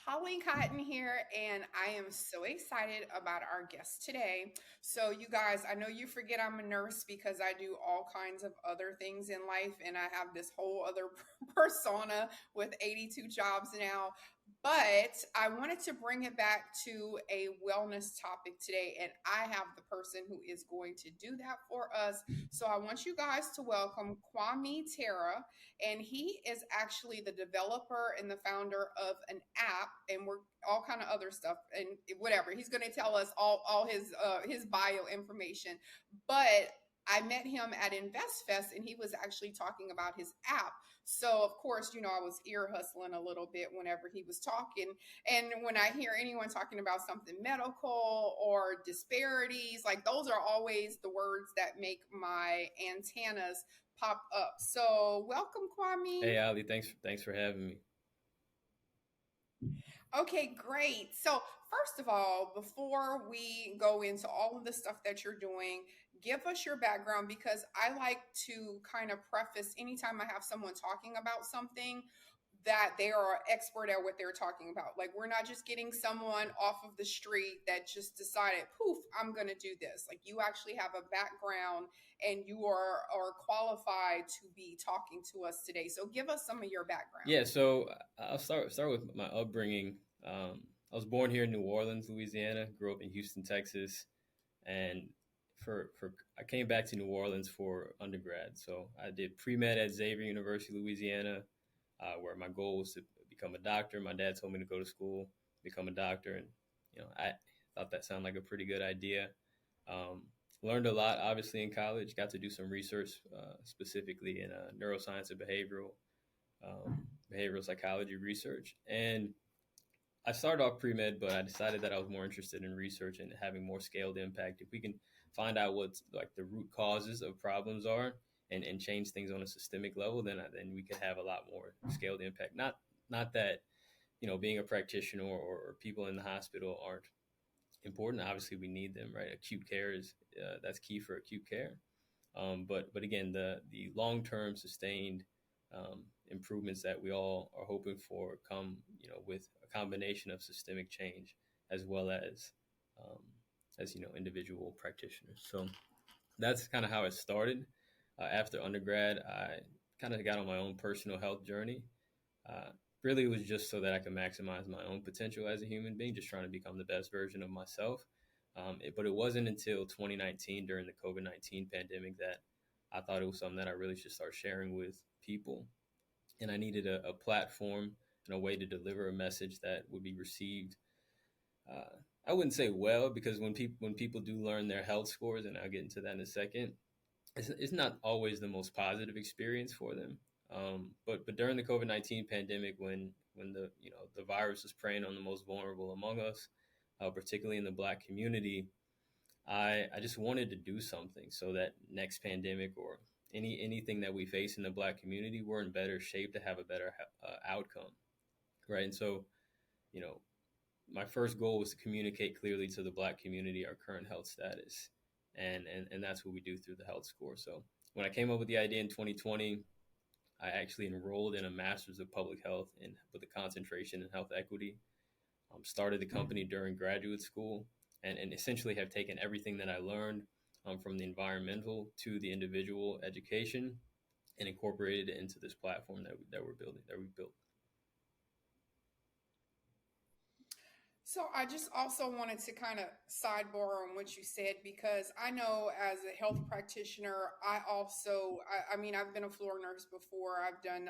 Holly Cotton here, and I am so excited about our guest today. So, you guys, I know you forget I'm a nurse because I do all kinds of other things in life, and I have this whole other persona with 82 jobs now. But I wanted to bring it back to a wellness topic today, and I have the person who is going to do that for us. So, I want you guys to welcome Kwame Terra, and he is actually the developer and the founder of an app, and we're all kind of other stuff and whatever. He's going to tell us all his bio information, but I met him at InvestFest and he was actually talking about his app. So of course, I was ear hustling a little bit whenever he was talking. And when I hear anyone talking about something medical or disparities, like those are always the words that make my antennas pop up. So welcome, Kwame. Hey Ali, thanks for having me. Okay, great. So, first of all, before we go into all of the stuff that you're doing, give us your background because I like to kind of preface anytime I have someone talking about something that they are an expert at what they're talking about. Like, we're not just getting someone off of the street that just decided, poof, I'm going to do this. Like, you actually have a background and you are qualified to be talking to us today. So, give us some of your background. Yeah, so I'll start with my upbringing. I was born here in New Orleans, Louisiana. Grew up in Houston, Texas, and for I came back to New Orleans for undergrad. So I did pre-med at Xavier University of Louisiana, where my goal was to become a doctor. My dad told me to go to school, become a doctor, and I thought that sounded like a pretty good idea. Um, Learned a lot, obviously, in college. Got to do some research, specifically in neuroscience and behavioral psychology research. And I started off pre med, but I decided that I was more interested in research and having more scaled impact. If we can find out what like the root causes of problems are and change things on a systemic level, then we could have a lot more scaled impact. Not that being a practitioner or people in the hospital aren't important. Obviously, we need them, right? Acute care is that's key for acute care. But again, the long term sustained improvements that we all are hoping for come with a combination of systemic change as well um, as individual practitioners. So that's kind of how it started. After undergrad, I kind of got on my own personal health journey. Uh, Really, it was just so that I could maximize my own potential as a human being, just trying to become the best version of myself. But it wasn't until 2019, during the COVID-19 pandemic, that I thought it was something that I really should start sharing with people. And I needed a platform and a way to deliver a message that would be received. Uh, I wouldn't say well, because when people do learn their health scores, and I'll get into that in a second, it's not always the most positive experience for them. But during the COVID-19 pandemic, when the virus was preying on the most vulnerable among us, particularly in the Black community, I just wanted to do something so that next pandemic or anything that we face in the Black community, we're in better shape to have a better outcome, right? And so, you know, my first goal was to communicate clearly to the Black community our current health status, and that's what we do through the health score. So when I came up with the idea in 2020, I actually enrolled in a master's of public health with a concentration in health equity. Started the company during graduate school, and essentially have taken everything that I learned from the environmental to the individual education and incorporated it into this platform that we're building, that we built. So I just also wanted to kind of sidebar on what you said because I know as a health practitioner, I mean, I've been a floor nurse before. I've done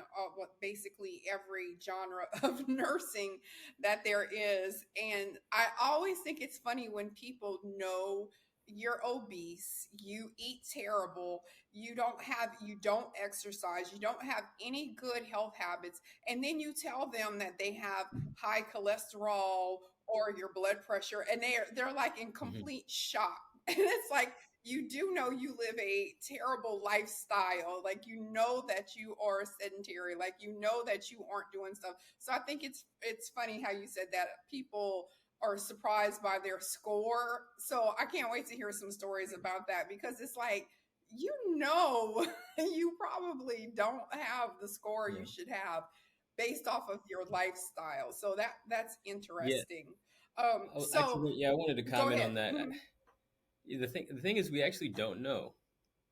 basically every genre of nursing that there is. And I always think it's funny when people know you're obese, you eat terrible, you don't exercise, you don't have any good health habits, and then you tell them that they have high cholesterol or your blood pressure, and they're like in Mm-hmm. complete shock. And it's like, you do know you live a terrible lifestyle, like you know that you are sedentary, like you know that you aren't doing stuff. So I think it's funny how you said that people are surprised by their score. So I can't wait to hear some stories about that because it's like, you know, you probably don't have the score Yeah. you should have based off of your lifestyle. So that's Yeah. interesting. Actually, So yeah, I wanted to go comment ahead. on that. Mhm. The thing is, we actually don't know,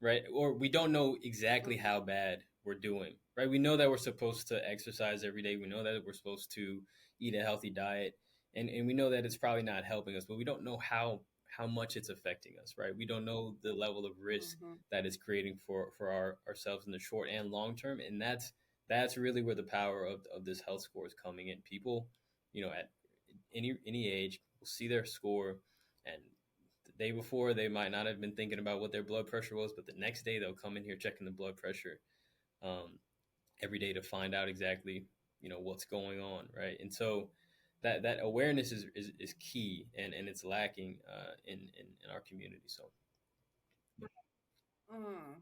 right? Or we don't know exactly Mhm. how bad we're doing, right? We know that we're supposed to exercise every day. We know that we're supposed to eat a healthy diet, and we know that it's probably not helping us, but we don't know how much it's affecting us, right? We don't know the level of risk Mhm. that it's creating for ourselves in the short and long term, and that's really where the power of this health score is coming in. People, at any age will see their score, and the day before they might not have been thinking about what their blood pressure was, but the next day they'll come in here checking the blood pressure um, every day to find out exactly what's going on, right? And so that awareness is key, and it's lacking in our community. So Mm.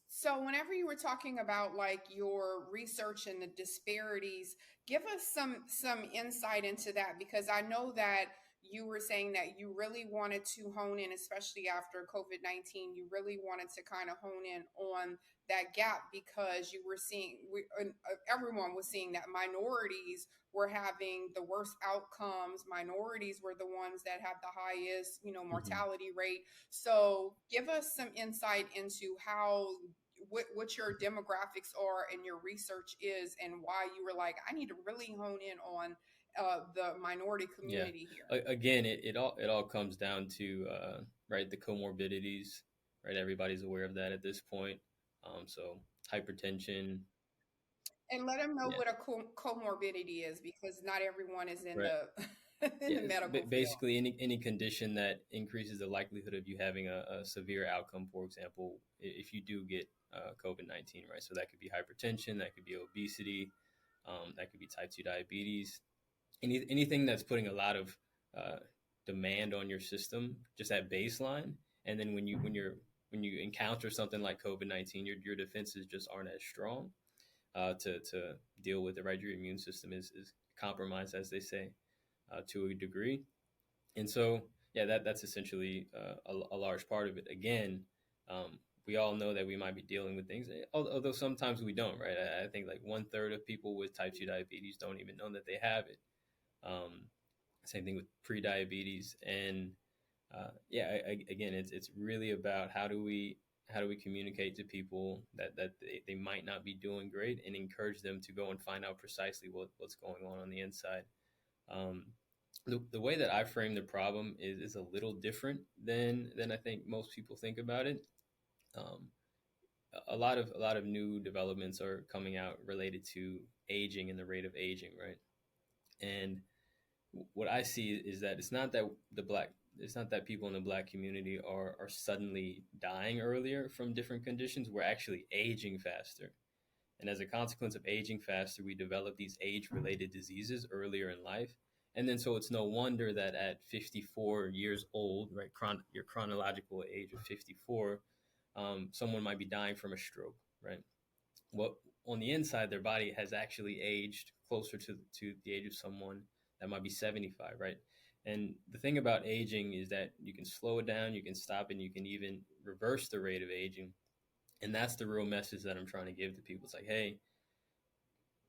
So, whenever you were talking about like your research and the disparities, give us some insight into that, because I know that you were saying that you really wanted to hone in, especially after COVID-19. You really wanted to kind of hone in on that gap, because you were seeing everyone was seeing that minorities were having the worst outcomes. Minorities were the ones that had the highest, mhm. mortality rate. So give us some insight into how what your demographics are and your research is, and why you were like, I need to really hone in on the minority Yeah. community here. Again, it all comes down to right, the comorbidities, right? Everybody's aware of that at this point. So hypertension, And let them know yeah, what a comorbidity is, because not everyone is in right. the in Yeah, the medical field. basically any condition that increases the likelihood of you having a severe outcome. For example, if you do get COVID-19, right? So that could be hypertension, that could be obesity, that could be type 2 diabetes, anything that's putting a lot of uh, demand on your system just at baseline. And then when you encounter something like COVID-19, your defenses just aren't as strong to deal with it, right? Your immune system is compromised, as they say, to a degree. And so, yeah, that's essentially a large part of it. Again, we all know that we might be dealing with things, although sometimes we don't, right? I think like one third of people with type 2 diabetes don't even know that they have it. Um, Same thing with pre-diabetes, and yeah, again, it's really about how do we communicate to people that they might not be doing great, and encourage them to go and find out precisely what's going on the inside. Um, the way that I frame the problem is a little different than I think most people think about it. Um, a lot of new developments are coming out related to aging and the rate of aging, right? And what I see is that it's not that people in the black community are suddenly dying earlier from different conditions. We're actually aging faster. And as a consequence of aging faster, we develop these age related diseases earlier in life. And then so it's no wonder that at 54 years old, right, your chronological age of 54, someone might be dying from a stroke, right? What on the inside, their body has actually aged closer to the age of someone that might be 75, right? And the thing about aging is that you can slow it down, you can stop it, and you can even reverse the rate of aging. And that's the real message that I'm trying to give to people. It's like, hey,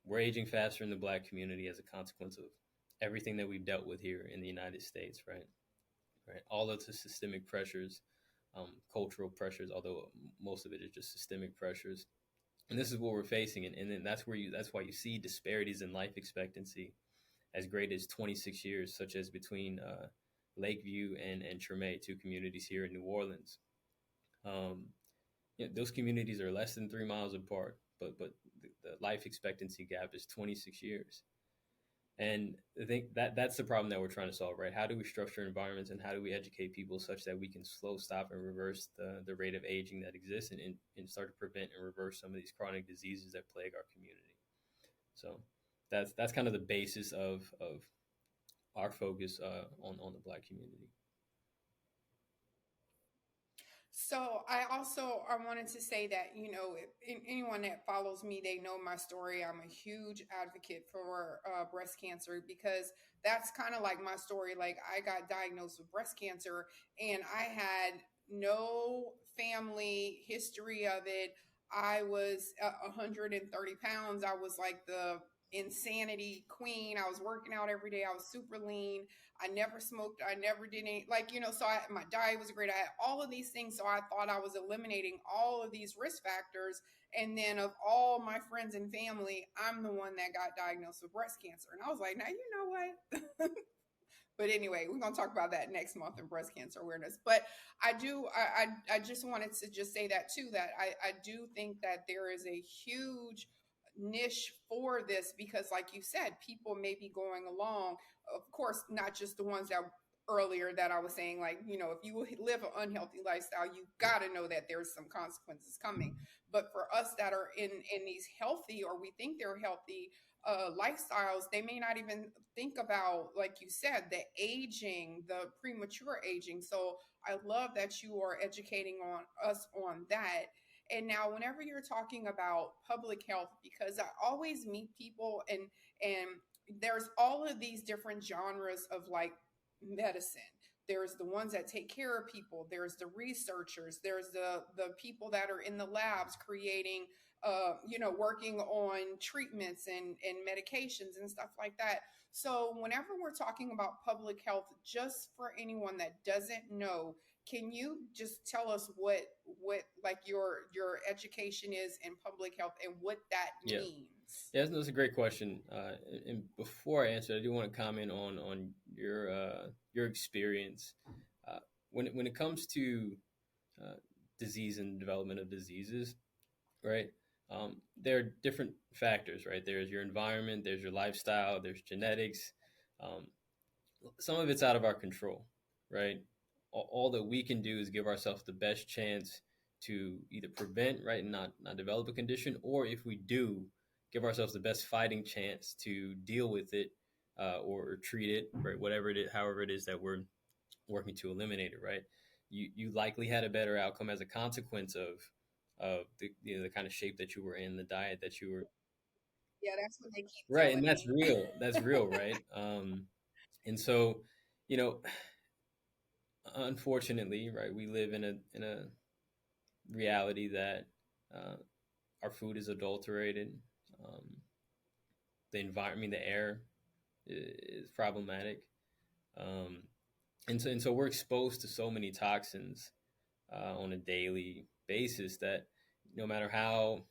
we're aging faster in the black community as a consequence of everything that we've dealt with here in the United States, right? Right. All of the systemic pressures, cultural pressures, although most of it is just systemic pressures. And this is what we're facing, and then that's why you see disparities in life expectancy as great as 26 years, such as between Lakeview and Treme, two communities here in New Orleans. Um, those communities are less than 3 miles apart, but the life expectancy gap is 26 years. And I think that's the problem that we're trying to solve, right? How do we structure environments, and how do we educate people such that we can slow, stop, and reverse the rate of aging that exists, and start to prevent and reverse some of these chronic diseases that plague our community? So that's kind of the basis of our focus on the black community. So I wanted to say that, anyone that follows me, they know my story. I'm a huge advocate for breast cancer, because that's kind of like my story. Like, I got diagnosed with breast cancer, and I had no family history of it. I was 130 pounds. I was like the insanity queen. I was working out every day. I was super lean. I never smoked. I never did any, like, so my diet was great. I had all of these things. So I thought I was eliminating all of these risk factors. And then of all my friends and family, I'm the one that got diagnosed with breast cancer. And I was like, now, you know what? But anyway, we're gonna talk about that next month in breast cancer awareness. But I just wanted to just say that too, that I do think that there is a huge niche for this because, like you said, people may be going along, of course, not just the ones that earlier that I was saying, like, if you live an unhealthy lifestyle, you got to know that there's some consequences coming. But for us that are in these healthy, or we think they're healthy lifestyles, they may not even think about, like you said, the aging, the premature aging. So I love that you are educating on us on that. And now, whenever you're talking about public health, because I always meet people, and there's all of these different genres of like medicine. There's the ones that take care of people. There's the researchers. There's the people that are in the labs creating, working on treatments and medications and stuff like that. So whenever we're talking about public health, just for anyone that doesn't know, can you just tell us what like your education is in public health and what that Yeah. means? Yeah, that's a great question. And before I answer, I do want to comment on your experience when it comes to uh, disease and development of diseases, right? There are different factors, right? There's your environment, there's your lifestyle, there's genetics. Um, some of it's out of our control, right? All that we can do is give ourselves the best chance to either prevent, right, and not develop a condition, or if we do, give ourselves the best fighting chance to deal with it or treat it, right, whatever it is, however it is that we're working to eliminate it, right? You likely had a better outcome as a consequence of the kind of shape that you were in, the diet that you were. Yeah, that's what they keep Right, and telling that's me. real. That's real, right? And so, you know, unfortunately, right, we live in a reality that uh, our food is adulterated. Um, the environment, I mean, the air is problematic, um, and so we're exposed to so many toxins on a daily basis that no matter how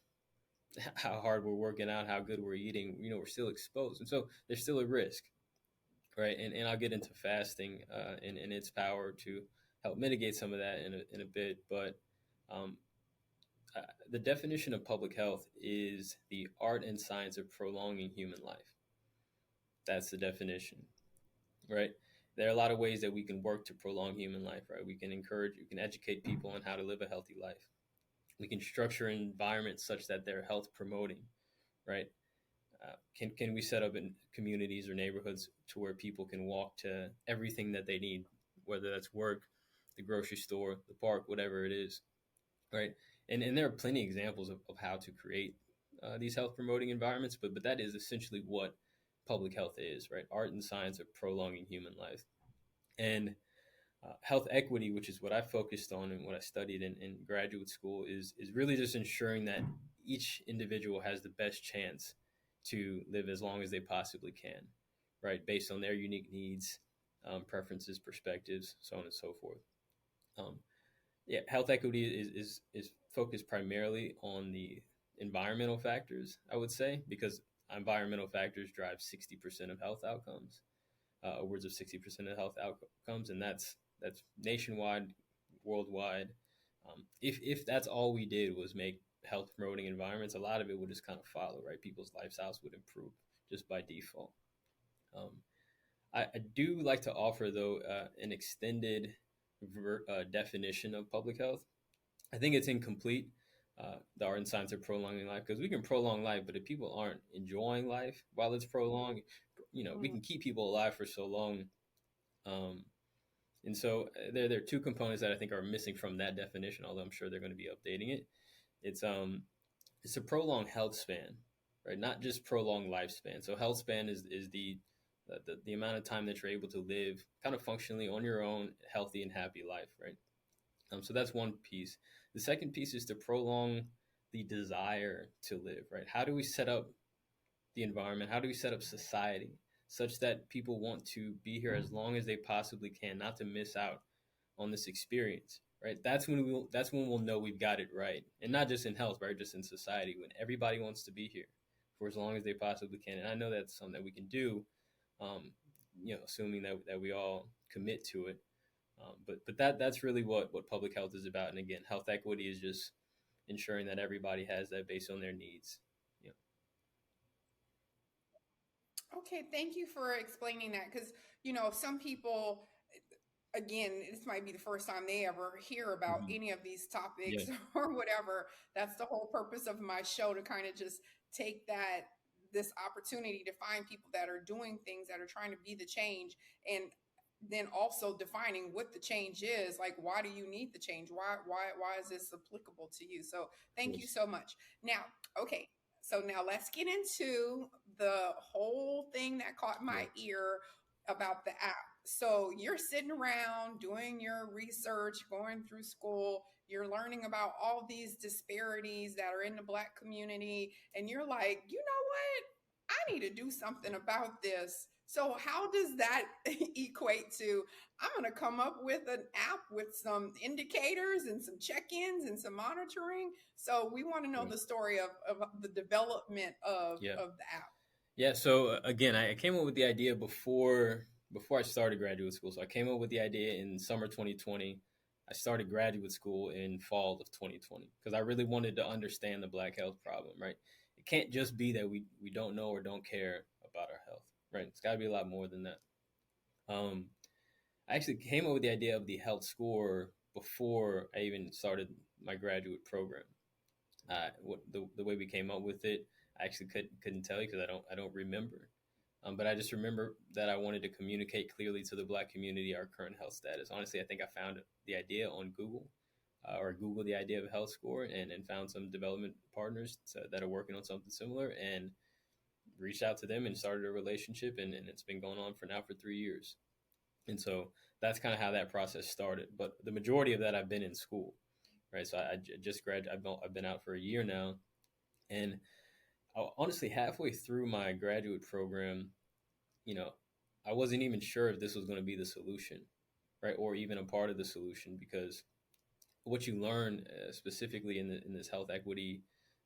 hard we're working out, how good we're eating, we're still exposed, and so there's still a risk, right? And I'll get into fasting and its power to help mitigate some of that in a bit, but um, the definition of public health is the art and science of prolonging human life. That's the definition, right? There are a lot of ways that we can work to prolong human life, right? We can educate people on how to live a healthy life. We can structure environments such that they're health promoting, right? Can we set up in communities or neighborhoods to where people can walk to everything that they need, whether that's work, the grocery store, the park, whatever it is, right? And there are plenty of examples of how to create these health promoting environments, but that is essentially what public health is, right? Art and science of prolonging human life. And health equity, which is what I focused on and what I studied in graduate school, is really just ensuring that each individual has the best chance to live as long as they possibly can, right? Based on their unique needs, preferences, perspectives, so on and so forth. Um, yeah, health equity is focused primarily on the environmental factors, I would say, because environmental factors drive 60% of health outcomes, upwards of 60% of health outcomes, and that's nationwide, worldwide. If that's all we did was make health promoting environments, a lot of it would just kind of follow, right? People's lifestyles would improve just by default. Um, I do like to offer, though, an extended definition of public health. I think it's incomplete, the art and science of prolonging life, because we can prolong life, but if people aren't enjoying life while it's prolonged, we Mm. can keep people alive for so long. Um, and so there are two components that I think are missing from that definition, although I'm sure they're going to be updating it. It's a prolonged health span, right? Not just prolonged lifespan. So health span is the amount of time that you're able to live kind of functionally on your own, healthy and happy life, right? So that's one piece. The second piece is to prolong the desire to live, right? How do we set up the environment? How do we set up society such that people want to be here as long as they possibly can, not to miss out on this experience, right? That's when we'll know we've got it right, and not just in health, right? Just in society, when everybody wants to be here for as long as they possibly can. And I know that's something that we can do, um, assuming that we all commit to it. But that's really what public health is about. And again, health equity is just ensuring that everybody has that based on their needs. You Okay, thank you for explaining that because, some people, again, this might be the first time they ever hear about Mhm. any of these Yeah, topics or whatever. That's the whole purpose of my show, to kind of just take this opportunity to find people that are doing things, that are trying to be the change, and then also defining what the change is. Like, why do you need the change? Why is this applicable to you? So of thank you course. so much. Now, okay, so now let's get into the whole thing that caught Yeah. my ear about the app. So you're sitting around doing your research, going through school, you're learning about all these disparities that are in the Black community, and you're like, you know what? I need to do something about this. So how does that equate to, I'm going to come up with an app with some indicators and some check-ins and some monitoring? So we want to know Sure. the story of the development Yeah. of the app. Yeah. So again, I came up with the idea before I started graduate school. So I came up with the idea in summer 2020. I started graduate school in fall of 2020 because I really wanted to understand the Black health problem. Right. It can't just be that we don't know or don't care about our health. Right. It's got to be a lot more than that. Um, I actually came up with the idea of the health score before I even started my graduate program. What the way we came up with it, I actually couldn't tell you because I don't remember. But I just remember that I wanted to communicate clearly to the Black community our current health status. Honestly, I think I found the idea on Google, or Google the idea of a health score, and found some development partners that are working on something similar, and reached out to them and started a relationship, and it's been going on for 3 years. And so that's kind of how that process started. But the majority of that I've been in school, right? So I just graduated. I've been out for a year now, and honestly, halfway through my graduate program, you know, I wasn't even sure if this was going to be the solution, right, or even a part of the solution, because what you learn specifically in this health equity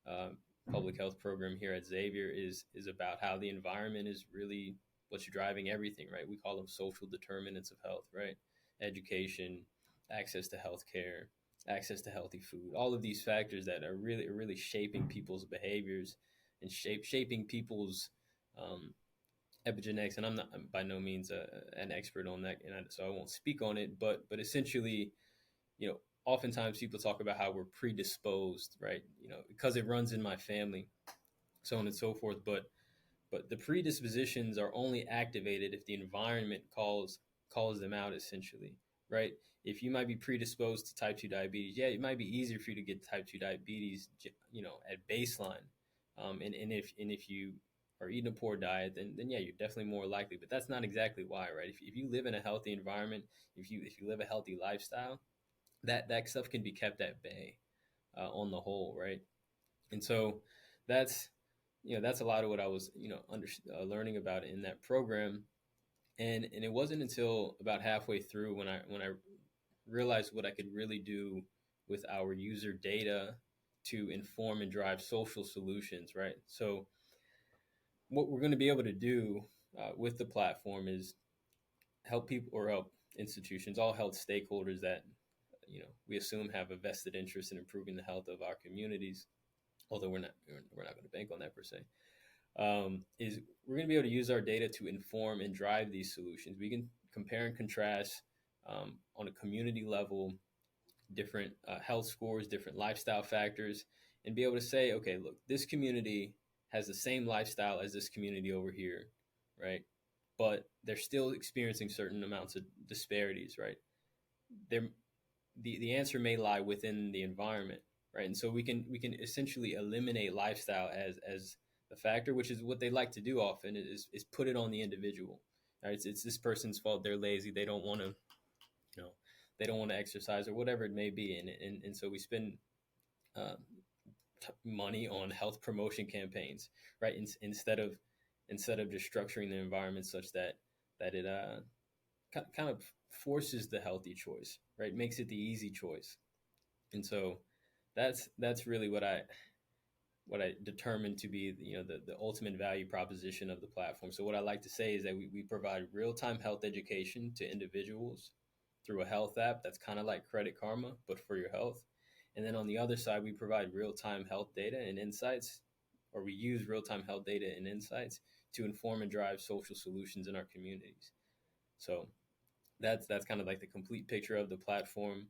um, public health program here at Xavier is about how the environment is really what's driving everything, right? We call them social determinants of health, right? Education, access to healthcare, access to healthy food, all of these factors that are really shaping people's behaviors and shaping people's um, epigenetics. And I'm by no means an expert on that, so I won't speak on it. But essentially, oftentimes people talk about how we're predisposed, right? Because it runs in my family, so on and so forth. But the predispositions are only activated if the environment calls them out, essentially, right? If you might be predisposed to type 2 diabetes, yeah, it might be easier for you to get type 2 diabetes, at baseline. And if you are eating a poor diet, then yeah, you're definitely more likely. But that's not exactly why, right? If you live in a healthy environment, if you live a healthy lifestyle, that stuff can be kept at bay on the whole, right? And so that's that's a lot of what I was learning about in that program, and it wasn't until about halfway through when I realized what I could really do with our user data to inform and drive social solutions, right? So what we're going to be able to do with the platform is help people or help institutions, all health stakeholders that we assume have a vested interest in improving the health of our communities, although we're not going to bank on that per se. Is we're going to be able to use our data to inform and drive these solutions. We can compare and contrast on a community level different health scores, different lifestyle factors, and be able to say, okay, look, this community has the same lifestyle as this community over here, right? But they're still experiencing certain amounts of disparities, right? They're the answer may lie within the environment, right? And so we can essentially eliminate lifestyle as the factor, which is what they like to do often is put it on the individual. Right? It's this person's fault. They're lazy. They don't want to, you know, exercise or whatever it may be. And so we spend uh, money on health promotion campaigns, right? Instead of just structuring the environment such that it kind of forces the healthy choice, right? Makes it the easy choice. And so that's really what I determined to be the ultimate value proposition of the platform. So what I like to say is that we provide real-time health education to individuals through a health app that's kind of like Credit Karma, but for your health. And then on the other side, we provide real-time health data and insights, or we use real-time health data and insights to inform and drive social solutions in our communities. So that's kind of like the complete picture of the platform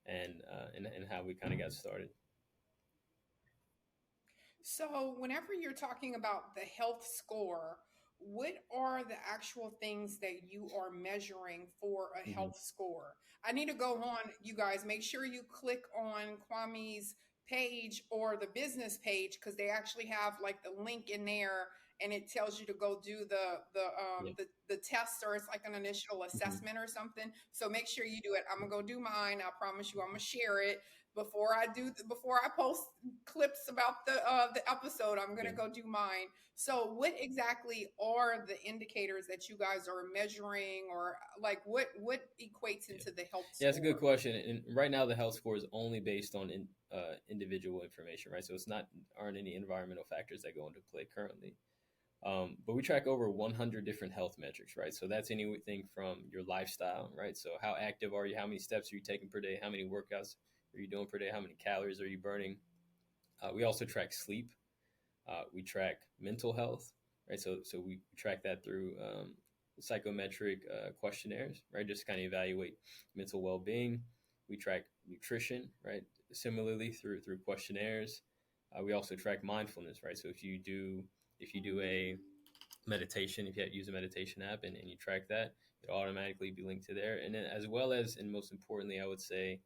and how we kind of got started. So, whenever you're talking about the health score, what are the actual things that you are measuring for a Mm-hmm. health score? I need to go on, you guys. Make sure you click on Kwame's page or the business page because they actually have like the link in there and it tells you to go do Yeah. the test or it's like an initial Mm-hmm. assessment or something. So make sure you do it. I'm gonna go do mine. I promise you, I'm gonna share it before I post clips about the episode. I'm gonna Yeah. go do mine. So, what exactly are the indicators that you guys are measuring, or like what equates Yeah. into the health Yeah, that's a good score? question. And right now, the health score is only based on individual information, right? So it's not aren't any environmental factors that go into play currently. But we track over 100 different health metrics, right? So that's anything from your lifestyle, right? So how active are you? How many steps are you taking per day? How many workouts are you doing per day? How many calories are you burning? We also track sleep. We track mental health, right? So we track that through psychometric questionnaires, right? Just kind of evaluate mental well-being. We track nutrition, right? Similarly through questionnaires. We also track mindfulness, right? So if you do a meditation, if you use a meditation app and you track that, it automatically be linked to there. And then as well as, and most importantly, I would say,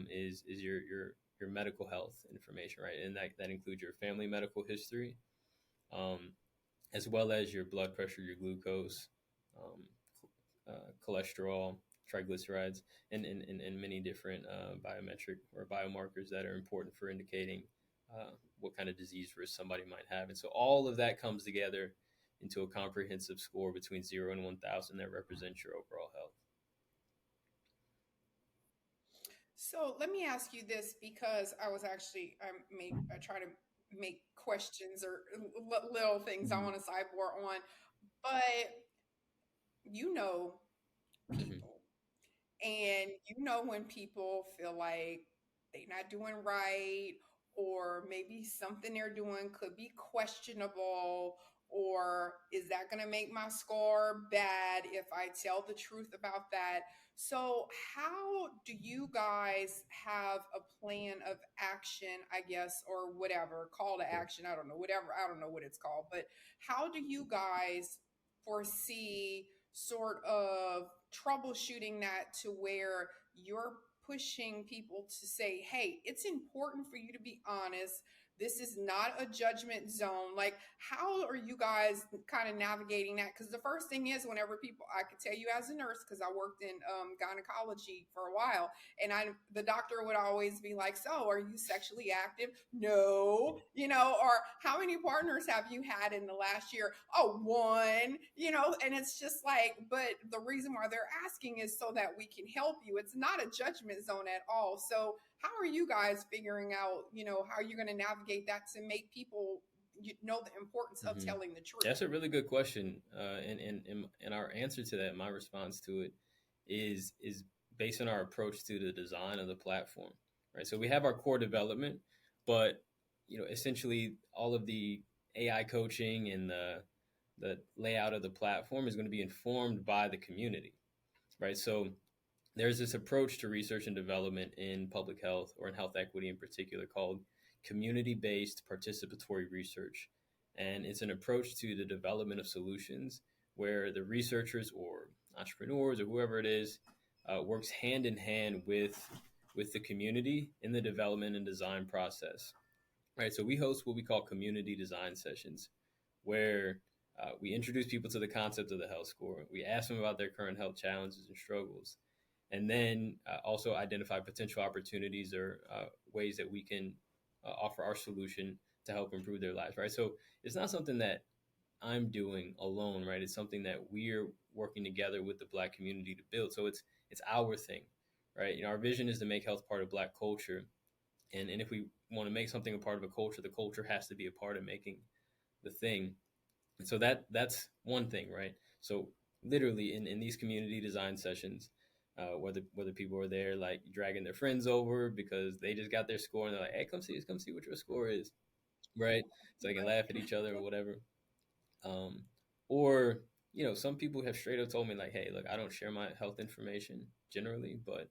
is your medical health information, right? And that includes your family medical history, um, as well as your blood pressure, your glucose, um, cholesterol, triglycerides, and many different biometric or biomarkers that are important for indicating what kind of disease risk somebody might have. And so all of that comes together into a comprehensive score between 0 and 1,000 that represents your overall health. So let me ask you this because I try to make questions or little things I Mm-hmm. want to sidebar on, but you know Mm-hmm. people. And you know when people feel like they're not doing right, or maybe something they're doing could be questionable, or is that going to make my score bad if I tell the truth about that? So, how do you guys have a plan of action, I guess, or whatever, call to Yeah. action? I don't know, whatever, I don't know what it's called, but how do you guys foresee sort of troubleshooting that to where you're pushing people to say, hey, it's important for you to be honest. This is not a judgment zone. Like, how are you guys kind of navigating that? Because the first thing is, whenever people, I could tell you as a nurse, because I worked in gynecology for a while, and the doctor would always be like, so are you sexually active? No, or how many partners have you had in the last year? Oh, one, and it's just like, but the reason why they're asking is so that we can help you. It's not a judgment zone at all. So how are you guys figuring out, how you're going to navigate that to make people know the importance of Mm-hmm. telling the truth? That's a really good question, and our answer to that, my response to it, is based on our approach to the design of the platform, right? So we have our core development, but essentially all of the AI coaching and the layout of the platform is going to be informed by the community, right? So there's this approach to research and development in public health or in health equity in particular called community-based participatory research. And it's an approach to the development of solutions where the researchers or entrepreneurs or whoever it is works hand in hand with the community in the development and design process. Right. So we host what we call community design sessions where we introduce people to the concept of the health score. We ask them about their current health challenges and struggles, and then also identify potential opportunities or ways that we can offer our solution to help improve their lives, right? So it's not something that I'm doing alone, right? It's something that we're working together with the Black community to build. So it's our thing, right? Our vision is to make health part of Black culture, and if we want to make something a part of a culture, the culture has to be a part of making the thing. And so that's one thing, right? So literally in these community design sessions, whether people are there like dragging their friends over because they just got their score and they're like, hey, come see what your score is, right? So they can laugh at each other or whatever. Um, or some people have straight up told me like, hey, look, I don't share my health information generally, but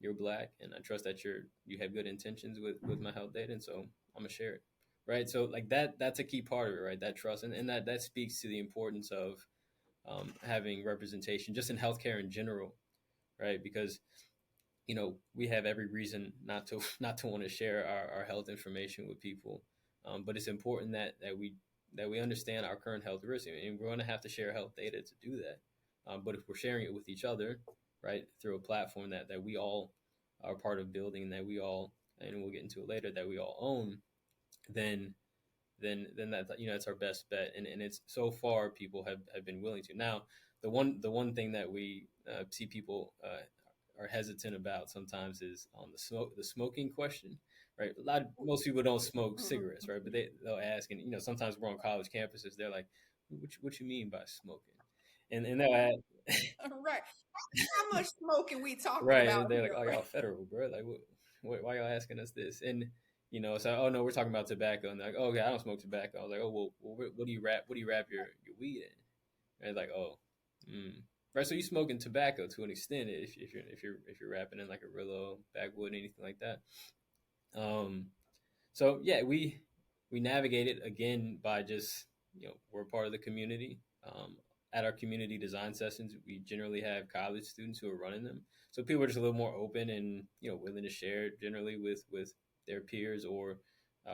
you're Black and I trust that you have good intentions with my health data, and so I'm gonna share it, right? So like that's a key part of it, right? That trust, and that speaks to the importance of having representation just in healthcare in general, right? Because we have every reason not to want to share our health information with people, but it's important that we understand our current health risks, and we're going to have to share health data to do that. But if we're sharing it with each other, right, through a platform that we all are part of building, that we all, and we'll get into it later, that we all own, then that it's our best bet, and it's so far people have been willing to. Now, the one thing that we see people are hesitant about sometimes is on the smoking question, right? Most people don't smoke cigarettes, right? But they'll ask, and sometimes we're on college campuses, they're like, what you mean by smoking? And they'll ask, Right. How much smoking we talking right, about and they're like, here, oh, right? y'all federal, bro, like why y'all asking us this? And so, oh no, we're talking about tobacco, and they're like, oh, okay, I don't smoke tobacco. I was like, oh, well, what do you wrap your weed in? And it's like, oh, right. So you smoking tobacco to an extent if you're wrapping in like a Rillo, backwood, anything like that. Um, so yeah, we navigate it again by just we're part of the community. At our community design sessions, we generally have college students who are running them, so people are just a little more open and willing to share generally with their peers or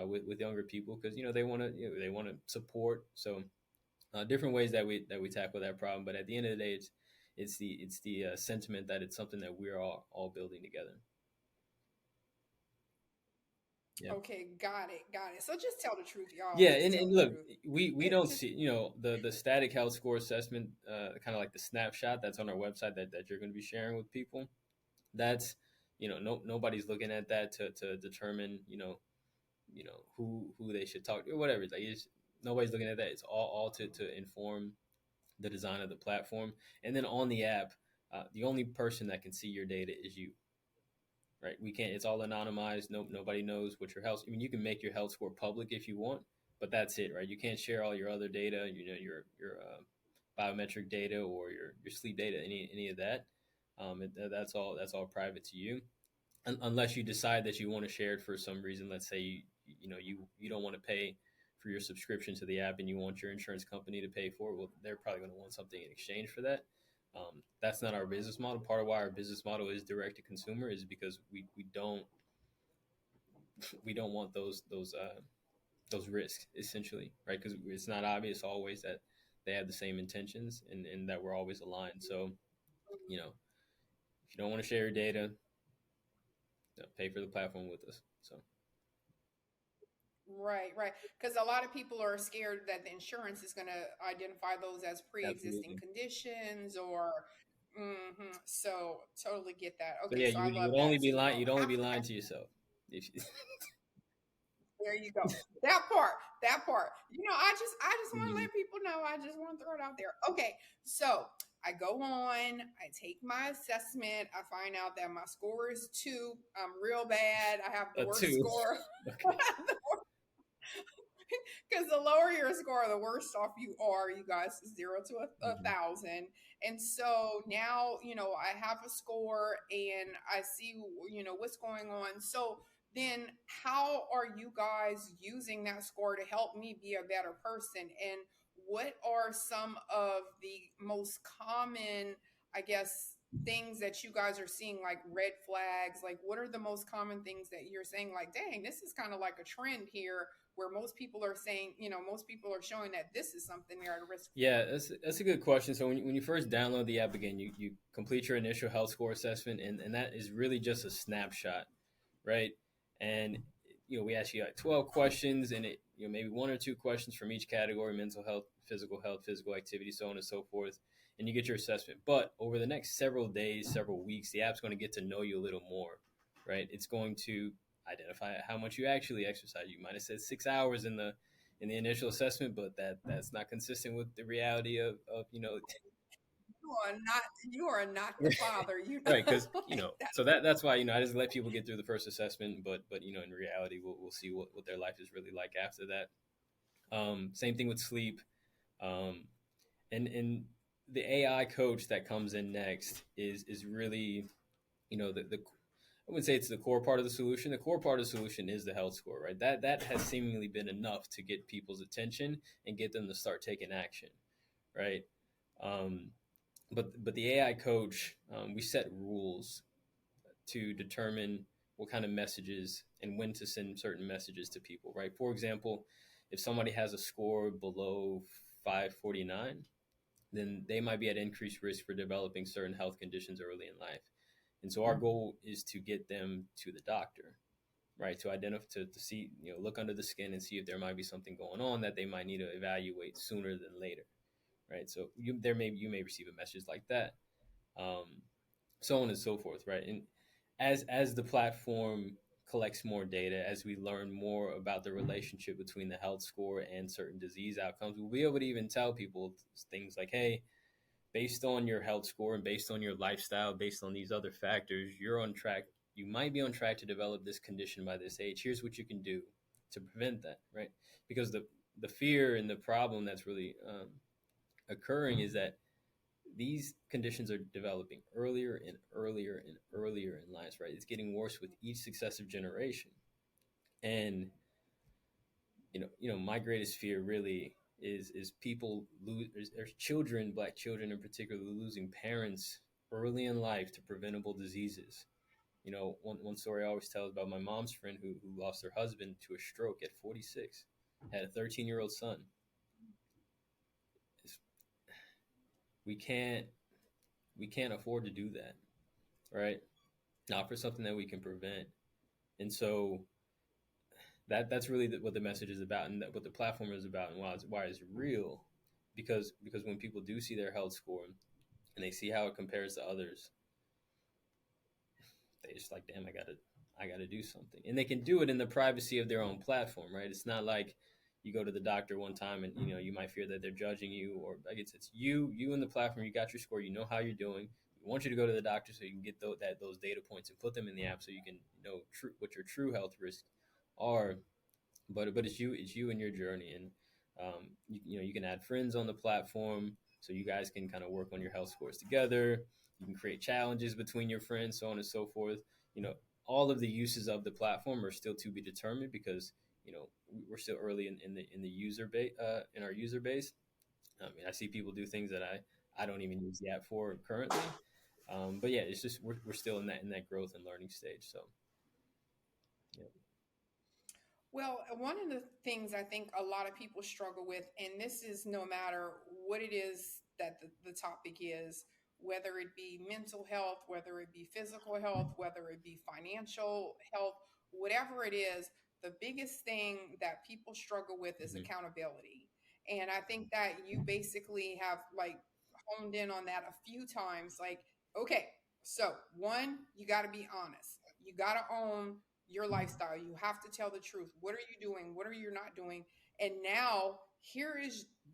with younger people because they want to support. So different ways that we tackle that problem, but at the end of the day, it's the sentiment that it's something that we're all building together. Yeah. Okay, got it. So just tell the truth, y'all. Yeah, Just and, tell and the look, truth. we It don't just see the static health score assessment, kind of like the snapshot that's on our website that you're going to be sharing with people. That's nobody's looking at that to determine who they should talk to or whatever. Like nobody's looking at that. It's all to inform the design of the platform, and then on the app, the only person that can see your data is you, right? We can't. It's all anonymized. Nobody knows what your health. I mean, you can make your health score public if you want, but that's it, right? You can't share all your other data. Your biometric data or your sleep data, any of that. That's all private to you, unless you decide that you want to share it for some reason. Let's say you don't want to pay for your subscription to the app and you want your insurance company to pay for it. Well, they're probably going to want something in exchange for that. That's not our business model. Part of why our business model is direct to consumer is because we don't want those risks essentially, right? Because it's not obvious always that they have the same intentions and that we're always aligned. So if you don't want to share your data, pay for the platform with us. So right, right. Because a lot of people are scared that the insurance is going to identify those as pre-existing absolutely. conditions or. So totally get that. So Okay, yeah, so I you love would only that be too. lying. Well, You'd only be after lying that, to yourself. If you, there you go. That part, that part. I just want to Mhm. let people know. I just want to throw it out there. Okay, so I go on, I take my assessment, I find out that my score is 2. I'm real bad. I have the A worst two. score. Okay. Because the lower your score, the worse off you are, you guys, 0 to a Mhm. thousand. And so now, I have a score and I see, what's going on. So then how are you guys using that score to help me be a better person? And what are some of the most common, I guess, things that you guys are seeing, like red flags? Like what are the most common things that you're saying, like, dang, this is kind of like a trend here, where most people are saying, most people are showing that this is something they're at risk for? Yeah, that's a good question. So when you first download the app again, you complete your initial health score assessment, and that is really just a snapshot, right? And we ask you like 12 questions, and it maybe one or two questions from each category: mental health, physical activity, so on and so forth, and you get your assessment. But over the next several days, several weeks, the app's going to get to know you a little more, right? It's going to identify how much you actually exercise. You might have said 6 hours in the initial assessment, but that's not consistent with the reality of You are not the father, right, because like that. so that's why I just let people get through the first assessment, but in reality we'll see what their life is really like after that. Same thing with sleep. um, and the AI coach that comes in next is really the I wouldn't say it's the core part of the solution. The core part of the solution is the health score, right? That has seemingly been enough to get people's attention and get them to start taking action, right? Um, but the AI coach, we set rules to determine what kind of messages and when to send certain messages to people, right? For example, if somebody has a score below 549, then they might be at increased risk for developing certain health conditions early in life. And so our goal is to get them to the doctor, right? To identify, to see, look under the skin and see if there might be something going on that they might need to evaluate sooner than later, right? So you may receive a message like that, um, so on and so forth, right? And as the platform collects more data, as we learn more about the relationship between the health score and certain disease outcomes, we'll be able to even tell people things like, hey, based on your health score and based on your lifestyle, based on these other factors, you're on track. You might be on track to develop this condition by this age. Here's what you can do to prevent that, right? Because the fear and the problem that's really occurring is that these conditions are developing earlier and earlier and earlier in life, right? It's getting worse with each successive generation. And my greatest fear really is people lose, there's children, black children in particular, losing parents early in life to preventable diseases. One story I always tell is about my mom's friend who lost her husband to a stroke at 46, had a 13-year-old son. It's, we can't we can't afford to do that, right? Not for something that we can prevent. And so that's really what the message is about, and what the platform is about, and why it's real. Because when people do see their health score and they see how it compares to others, they just like, damn, I gotta do something, and they can do it in the privacy of their own platform, right? It's not like you go to the doctor one time and you might fear that they're judging you, or like it's you and the platform. You got your score. You know how you're doing. We want you to go to the doctor so you can get those data points and put them in the app so you can know what your true health risks are. But it's you and your journey, and you can add friends on the platform so you guys can kind of work on your health scores together. You can create challenges between your friends, so on and so forth. you know all of the uses of the platform are still to be determined, because we're still early in the user base, in our user base. I mean, I see people do things that I don't even use the app for currently. But yeah, it's just we're still in that growth and learning stage. So yeah. Well, one of the things I think a lot of people struggle with, and this is no matter what it is that the topic is, whether it be mental health, whether it be physical health, whether it be financial health, whatever it is, the biggest thing that people struggle with is Hmm. accountability. And I think that you basically have like honed in on that a few times. Like, okay, so one, you got to be honest. You got to own your lifestyle. You have to tell the truth. What are you doing? What are you not doing? And now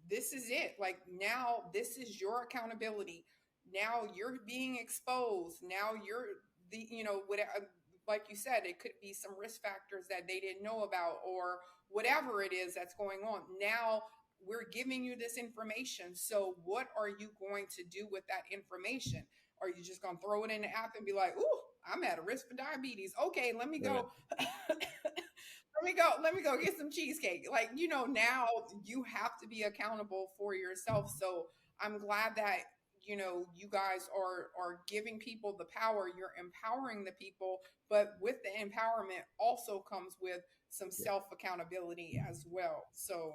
this is it. Like now this is your accountability. Now you're being exposed. Now you're whatever, like you said, it could be some risk factors that they didn't know about, or whatever it is that's going on. Now we're giving you this information. So what are you going to do with that information? Are you just going to throw it in the app and be like, "Ooh, I'm at a risk for diabetes. Okay, let me Right. go." Let me go get some cheesecake. Like, now you have to be accountable for yourself. So I'm glad that you guys are giving people the power. You're empowering the people, but with the empowerment also comes with some Yeah. self accountability as well. So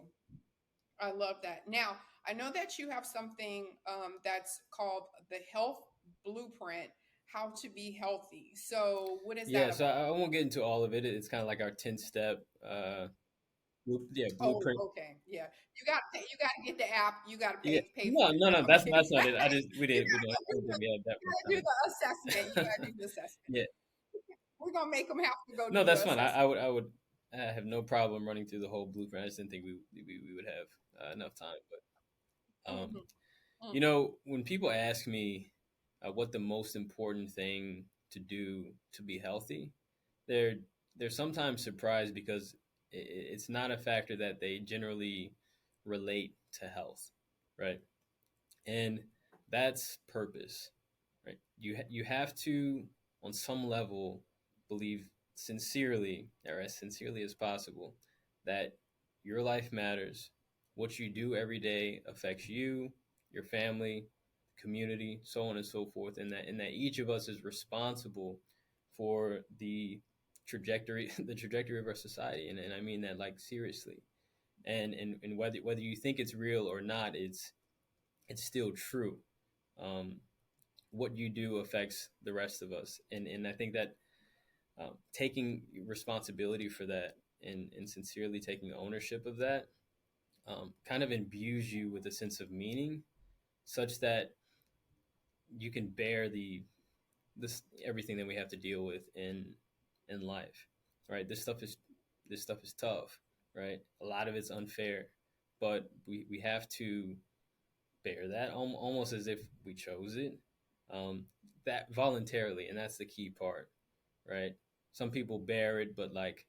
I love that. Now, I know that you have something that's called the Health Blueprint. how to be healthy. So what is Yeah, that so about? I won't get into all of it. It's kind of like our 10 step Oh, blueprint. okay. Yeah. You got to get the app. You got to Yeah. pay for No, it. no, No, no, I'm that's kidding. not it. I just You we got don't to I do don't think we had that you much got to do the assessment. You got to time. do the assessment. Yeah. We're going to make them have to go No, do the that's fine. assessment. I would have no problem running through the whole blueprint. I just didn't think we would have enough time. But Hmm. when people ask me what the most important thing to do to be healthy, they're they're sometimes surprised because it's not a factor that they generally relate to health, right? And that's purpose, right? You have to, on some level, believe sincerely, or as sincerely as possible, that your life matters. What you do every day affects you, your family, community, so on and so forth, and that each of us is responsible for the trajectory the trajectory of our society, and I mean that like seriously. And whether you think it's real or not, it's still true. Um, what you do affects the rest of us, and I think that taking responsibility for that and sincerely taking ownership of that kind of imbues you with a sense of meaning, such that you can bear this everything that we have to deal with in life. Right, this stuff is tough. Right, a lot of it's unfair, but we have to bear that almost as if we chose it, um, that voluntarily, and that's the key part, right? Some people bear it, but like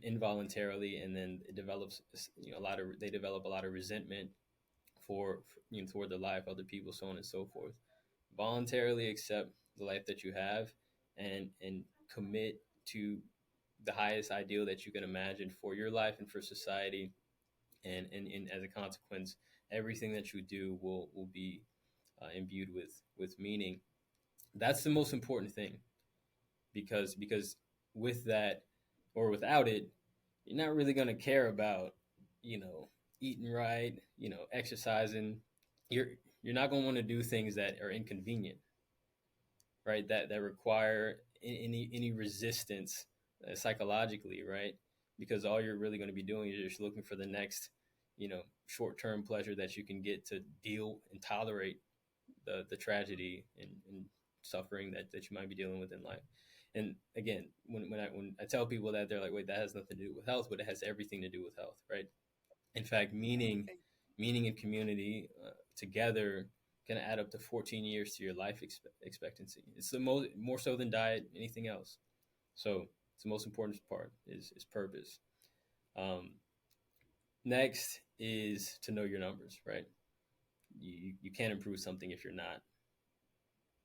involuntarily, and then it develops they develop a lot of resentment toward the life, other people, so on and so forth. Voluntarily accept the life that you have, and commit to the highest ideal that you can imagine for your life and for society, and as a consequence, everything that you do will be imbued with meaning. That's the most important thing, because with that or without it, you're not really going to care about you know eating right, exercising. You're you're not going to want to do things that are inconvenient, right? That require any resistance psychologically, right? Because all you're really going to be doing is just looking for the next, short-term pleasure that you can get to deal and tolerate the tragedy and suffering that you might be dealing with in life. And again, when I tell people that, they're like, "Wait, that has nothing to do with health," but it has everything to do with health, right? In fact, meaning and community together can add up to 14 years to your life expectancy. It's the more so than diet, anything else. So it's the most important part is purpose. Um, Next is to know your numbers, right? You can't improve something if you're not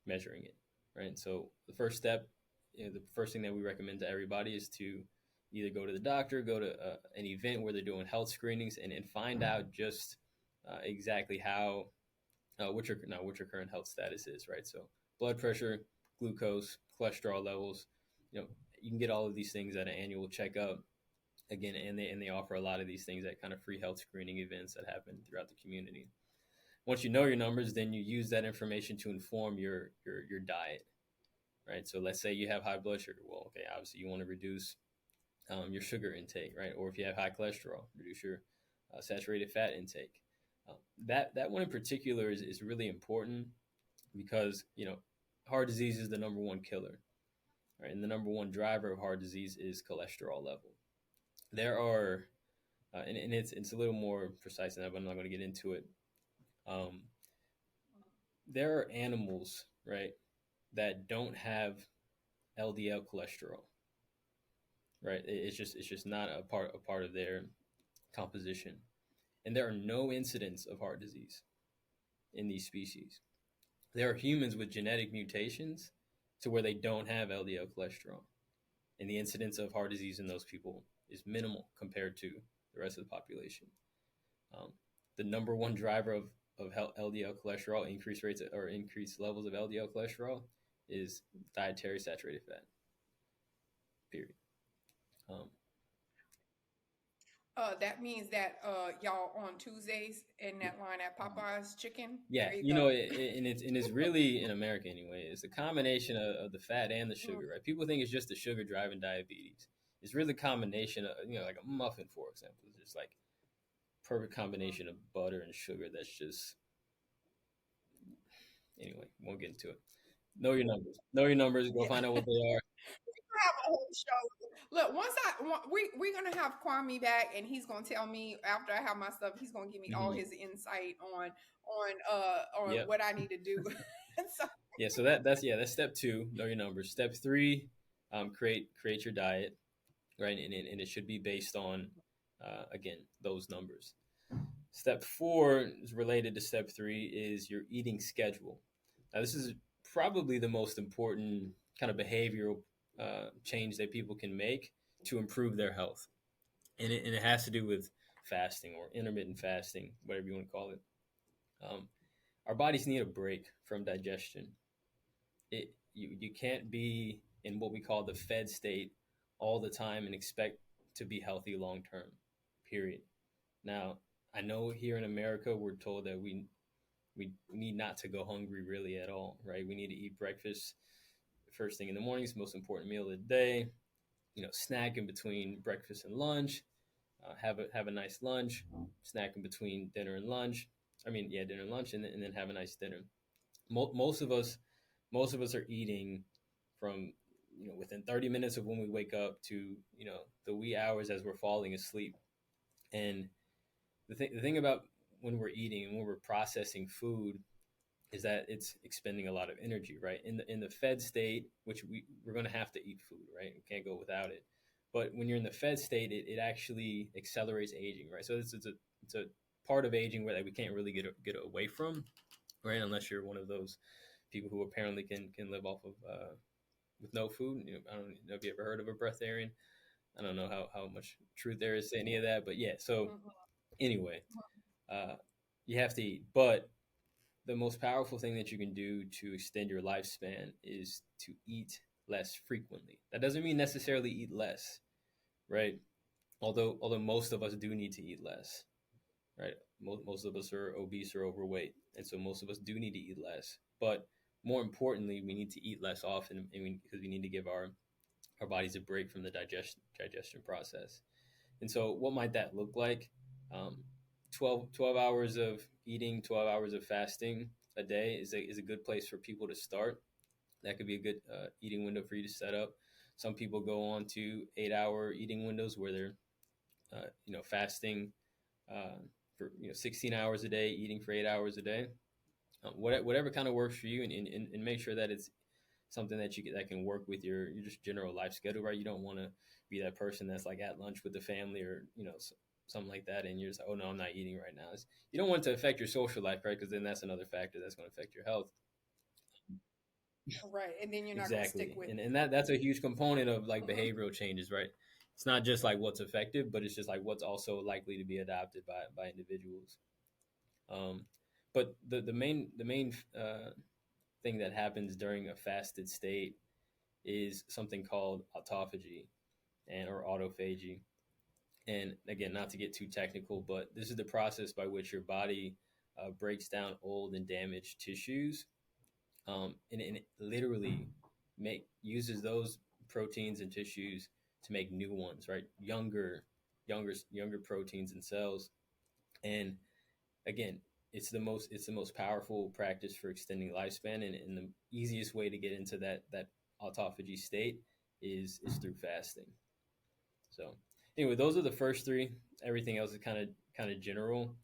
measuring it, right? So the first step, the first thing that we recommend to everybody is to either go to the doctor, go to an event where they're doing health screenings, and find out just exactly how what your current health status is, right? So blood pressure, glucose, cholesterol levels. You can get all of these things at an annual checkup. Again, and they offer a lot of these things at kind of free health screening events that happen throughout the community. Once you know your numbers, then you use that information to inform your diet, right? So let's say you have high blood sugar. Well, okay, obviously you want to reduce your sugar intake, right? Or if you have high cholesterol, reduce your saturated fat intake. That one in particular is really important because heart disease is the number one killer, right? And the number one driver of heart disease is cholesterol level. There are, and it's a little more precise than that, but I'm not going to get into it. Um, there are animals, right, that don't have LDL cholesterol, right? It's just not a part of their composition, and there are no incidents of heart disease in these species. There are humans with genetic mutations to where they don't have LDL cholesterol, and the incidence of heart disease in those people is minimal compared to the rest of the population. Um, the number one driver of LDL cholesterol, increased levels of LDL cholesterol, is dietary saturated fat. Period. Um, That means that y'all on Tuesdays in that line at Popeye's Chicken. Yeah, There you you go. know, and it's really in America anyway. It's a combination of the fat and the Mm. sugar, right? People think it's just the sugar driving diabetes. It's really a combination of, like a muffin, for example. It's just like perfect combination of butter and sugar. That's just anyway. Won't get into it. Know your numbers. Know your numbers. Go Yeah. find out what they are. Have a whole show. Look, we're gonna have Kwame back, and he's gonna tell me after I have my stuff, he's gonna give me all Hmm. his insight on Yep. what I need to do. So, Yeah. So that's step two. Know your numbers. Step three, create your diet, right? And it should be based on, again, those numbers. Step four is related to step three is your eating schedule. Now, this is probably the most important kind of behavioral change that people can make to improve their health. And it has to do with fasting or intermittent fasting, whatever you want to call it. Um, our bodies need a break from digestion. You can't be in what we call the fed state all the time and expect to be healthy long term. Period. Now, I know here in America we're told that we need not to go hungry really at all, right? We need to eat breakfast first thing in the morning. It's the most important meal of the day. Snack in between breakfast and lunch. Have a nice lunch. Snack in between dinner and lunch. I mean, yeah, dinner and lunch, and then have a nice dinner. Most of us, are eating from within 30 minutes of when we wake up to the wee hours as we're falling asleep. And the thing about when we're eating and when we're processing food is that it's expending a lot of energy, right? In the fed state, which we're going to have to eat food, right? We can't go without it. But when you're in the fed state, it actually accelerates aging, right? So it's a part of aging where, like, we can't really get away from, right? Unless you're one of those people who apparently can live off of with no food. I don't know if you ever heard of a breatharian. I don't know how much truth there is to any of that, but yeah. So mhm, anyway, uh, you have to eat, but the most powerful thing that you can do to extend your lifespan is to eat less frequently. That doesn't mean necessarily eat less, right? Although most of us do need to eat less, right? Most of us are obese or overweight, and so most of us do need to eat less. But more importantly, we need to eat less often, because we need to give our bodies a break from the digestion process. And so, what might that look like? Um, 12 hours of eating, 12 hours of fasting a day is a good place for people to start. That could be a good eating window for you to set up. Some people go on to 8-hour eating windows where they're fasting for 16 hours a day, eating for 8 hours a day. Whatever kind of works for you, and make sure that it's something that can work with your just general life schedule, right? You don't want to be that person that's like at lunch with the family, or something like that, and you're just like, oh no, I'm not eating right now. You don't want it to affect your social life, right? Because then that's another factor that's going to affect your health. right, and then you're not gonna stick Exactly, with and that's a huge component of like it. behavioral changes, right? It's not just like what's effective, but it's just like what's also likely to be adopted by individuals. Um, but the main thing that happens during a fasted state is something called autophagy or autophagy. And again, not to get too technical, but this is the process by which your body breaks down old and damaged tissues, and it literally uses those proteins and tissues to make new ones, right? Younger proteins and cells. And again, it's the most powerful practice for extending lifespan, and the easiest way to get into that autophagy state is through fasting. So anyway, those are the first three. Everything else is kind of general.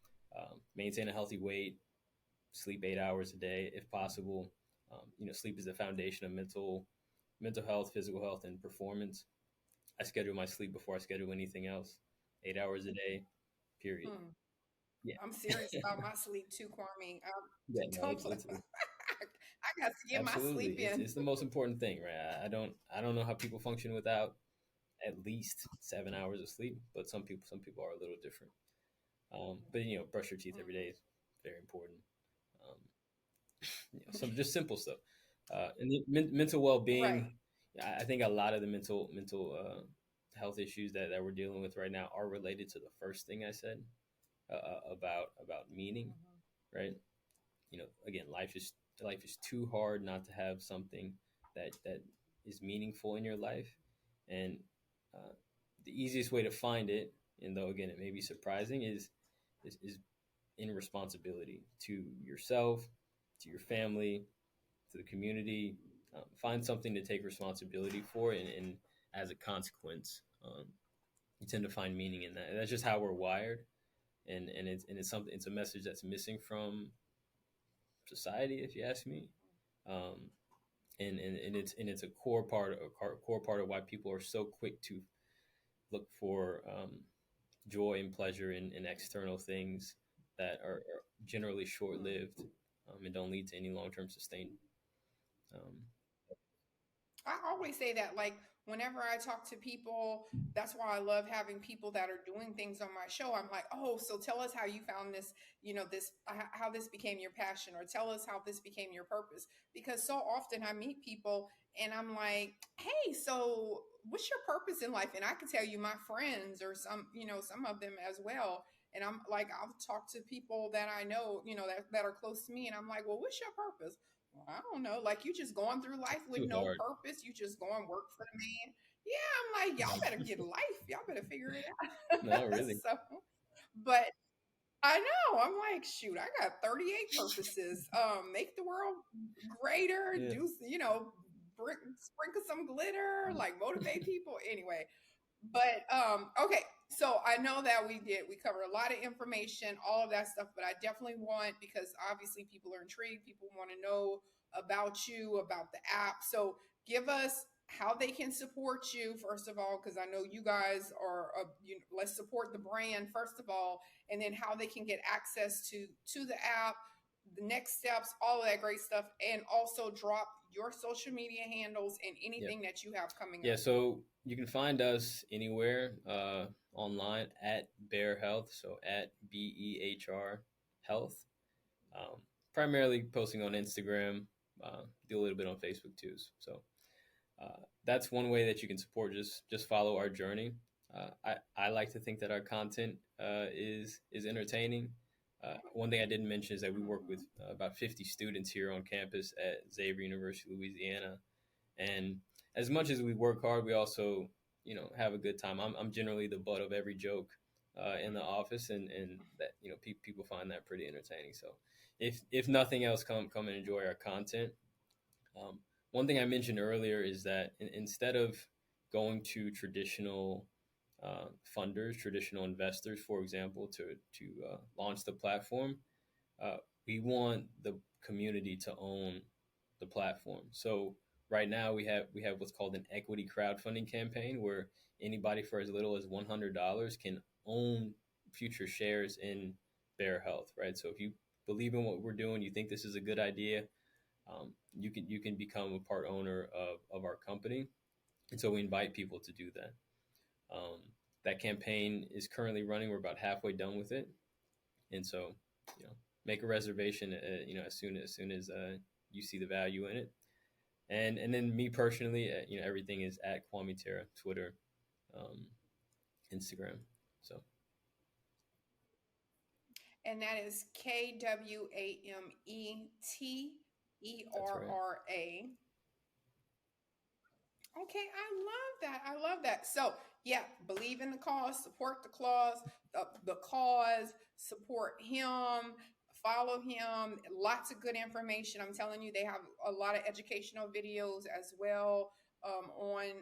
Maintain a healthy weight, sleep 8 hours a day if possible. Sleep is the foundation of mental health, physical health, and performance. I schedule my sleep before I schedule anything else. 8 hours a day, period. Hmm. Yeah, I'm serious about my sleep too, Kwame. yeah, no, Don't it's play. it's I got to get my absolutely sleep it's in. it's the most important thing, right? I don't know how people function without at least 7 hours of sleep, but some people are a little different. But brush your teeth every day is very important. Um, some just simple stuff. And the mental well Right. being. I think a lot of the mental health issues that we're dealing with right now are related to the first thing I said, about meaning, Hmm. right? Again, life is too hard not to have something that is meaningful in your life, and uh, the easiest way to find it, and though again it may be surprising, is in responsibility to yourself, to your family, to the community. Find something to take responsibility for, and as a consequence, you tend to find meaning in that. And that's just how we're wired, and it's something. It's a message that's missing from society, if you ask me. Um, and it's a core part of why people are so quick to look for joy and pleasure in external things that are generally short lived, and don't lead to any long term sustained. Um, I always say that, like, whenever I talk to people, that's why I love having people that are doing things on my show. I'm like, oh, so tell us how you found this, how this became your passion, or tell us how this became your purpose. Because so often I meet people and I'm like, hey, so what's your purpose in life? And I can tell you my friends, or some of them as well. And I'm like, I'll talk to people that I know, that are close to me. And I'm like, well, what's your purpose? Well, I don't know. Like, you just going through life with Too no hard. purpose. You just going work for the man. Yeah, I'm like, y'all better get a life. Y'all better figure it out. No, really. So, but I know. I'm like, shoot, I got 38 purposes. Make the world greater. Yeah. Sprinkle some glitter. Like, motivate people. Anyway, but okay, so I know that we covered a lot of information, all of that stuff, but I definitely want, because obviously people are intrigued, people want to know about you, about the app. So give us how they can support you, first of all, because I know you guys are let's support the brand first of all, and then how they can get access to the app, the next steps, all of that great stuff, and also drop your social media handles and Yeah. anything that you have coming Yeah. up. So you can find us anywhere online at Bear Health. So at BEHR Health. Um, Primarily posting on Instagram. Do a little bit on Facebook too. So that's one way that you can support. Just follow our journey. I like to think that our content is entertaining. One thing I didn't mention is that we work with about 50 students here on campus at Xavier University of Louisiana, and as much as we work hard, we also have a good time. I'm generally the butt of every joke in the office, and that people find that pretty entertaining. So if nothing else, come and enjoy our content. Um, One thing I mentioned earlier is that instead of going to traditional funders, traditional investors, for example, to launch the platform, uh, we want the community to own the platform. So right now we have what's called an equity crowdfunding campaign, where anybody for as little as $100 can own future shares in Bear Health. Right. So if you believe in what we're doing, you think this is a good idea, you can become a part owner of our company, and so we invite people to do that. Um, that campaign is currently running. We're about halfway done with it, and so make a reservation. As soon as you see the value in it, and then me personally, everything is at Kwame Terra, Twitter, um, Instagram. So And that is that's right. KWAMETERRA. Okay, I love that. I love that. So, yeah, believe in the cause, support the cause, support him, follow him. Lots of good information. I'm telling you, they have a lot of educational videos as well, on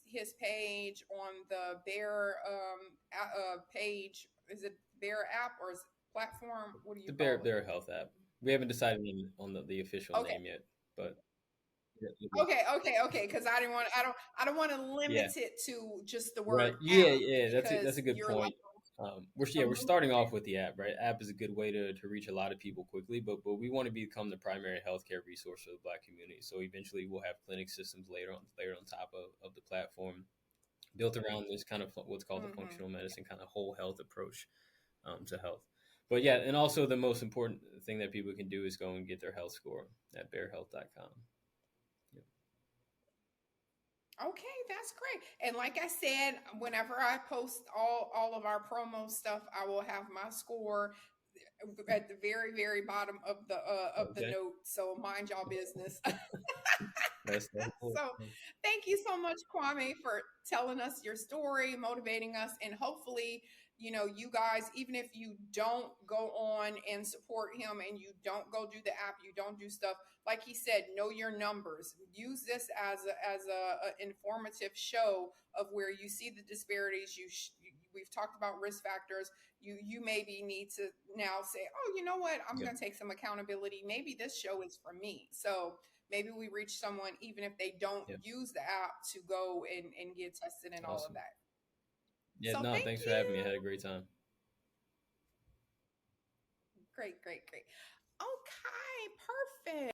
his page, on the Bear page. Is it Bear app, or is it platform? What do you The Bear call it? Bear Health app. We haven't decided on the official Okay. name yet, but Okay. Because I don't want to limit yeah. it to just the Right. word Yeah, app, yeah. That's a because good you're like point. We're a starting movement. off with the app, right? App is a good way to reach a lot of people quickly, but we want to become the primary healthcare resource for the Black community. So eventually, we'll have clinic systems later on top of the platform, built around this kind of what's called the Hmm. functional medicine kind of whole health approach to health. But yeah, and also the most important thing that people can do is go and get their health score at bearhealth.com. Yeah. Okay, that's great. And like I said, whenever I post all of our promo stuff, I will have my score at the very very bottom of the Okay, note. So mind y'all business. that's so cool. So thank you so much, Kwame, for telling us your story, motivating us, and hopefully, you know, you guys, even if you don't go on and support him and you don't go do the app, you don't do stuff, like he said, know your numbers. Use this as a informative show of where you see the disparities. We've talked about risk factors. You maybe need to now say, oh, you know what, I'm Yep, going to take some accountability. Maybe this show is for me. So maybe we reach someone even if they don't yep, use the app to go and get tested and all of awesome. that. Yeah, So no, thank thanks for having me. I had a you. great time. Great, great, great. Okay, perfect.